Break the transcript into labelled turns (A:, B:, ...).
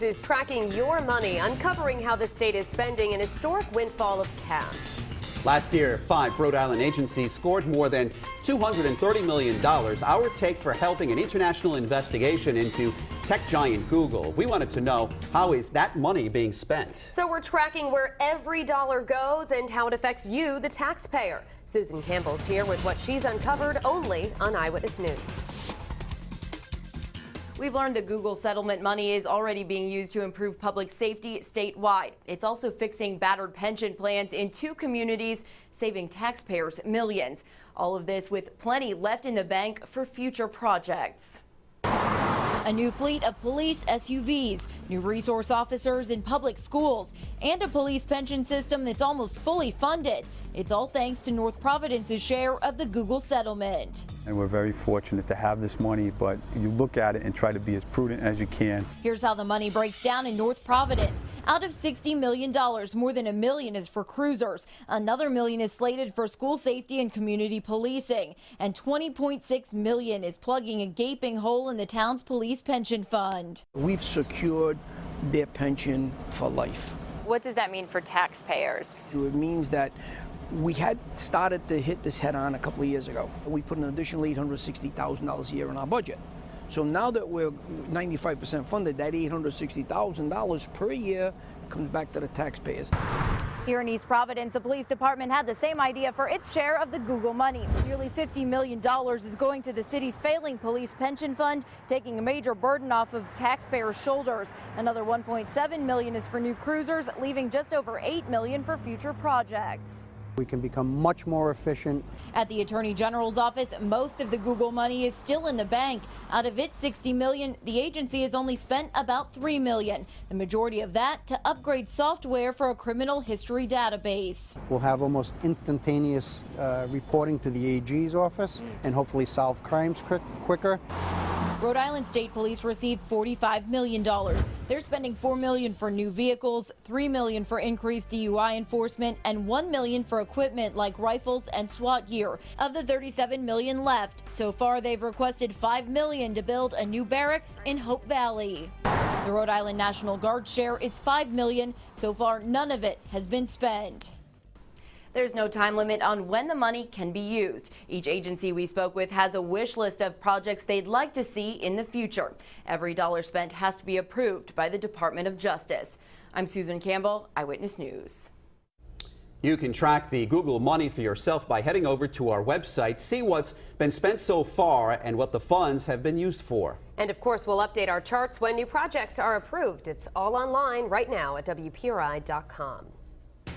A: Is tracking your money, uncovering how the state is spending an historic windfall of cash.
B: Last year, 5 Rhode Island agencies scored more than $230 million. Our take for helping an international investigation into tech giant Google. We wanted to know, how is that money being spent?
A: So we're tracking where every dollar goes and how it affects you, the taxpayer. Susan Campbell's here with what she's uncovered only on Eyewitness News.
C: We've learned that Google settlement money is already being used to improve public safety statewide. It's also fixing battered pension plans in 2 communities, saving taxpayers millions. All of this with plenty left in the bank for future projects. A new fleet of police SUVs, new resource officers in public schools, and a police pension system that's almost fully funded. It's all thanks to North Providence's share of the Google settlement.
D: And we're very fortunate to have this money, but you look at it and try to be as prudent as you can.
C: Here's how the money breaks down in North Providence. Out of $60 million, more than $1 million is for cruisers. Another $1 million is slated for school safety and community policing. And $20.6 million is plugging a gaping hole in the town's police pension fund.
E: We've secured their pension for life.
F: What does that mean for taxpayers?
E: It means that we had started to hit this head on a couple of years ago. We put an additional $860,000 a year in our budget. So now that we're 95% funded, that $860,000 per year comes back to the taxpayers.
F: Here in East Providence, the police department had the same idea for its share of the Google money.
C: Nearly $50 million is going to the city's failing police pension fund, taking a major burden off of taxpayers' shoulders. Another $1.7 million is for new cruisers, leaving just over $8 million for future projects.
G: We can become much more efficient.
C: At the Attorney General's office, most of the Google money is still in the bank. Out of its $60 million, the agency has only spent about $3 million. The majority of that to upgrade software for a criminal history database.
G: We'll have almost instantaneous reporting to the AG's office and hopefully solve crimes quicker.
C: Rhode Island State Police received $45 million. They're spending $4 million for new vehicles, $3 million for increased DUI enforcement, and $1 million for equipment like rifles and SWAT gear. Of the $37 million left, so far they've requested $5 million to build a new barracks in Hope Valley. The Rhode Island National Guard share is $5 million. So far, none of it has been spent. There's no time limit on when the money can be used. Each agency we spoke with has a wish list of projects they'd like to see in the future. Every dollar spent has to be approved by the Department of Justice. I'm Susan Campbell, Eyewitness News.
B: You can track the Google money for yourself by heading over to our website, see what's been spent so far and what the funds have been used for.
A: And of course, we'll update our charts when new projects are approved. It's all online right now at WPRI.com.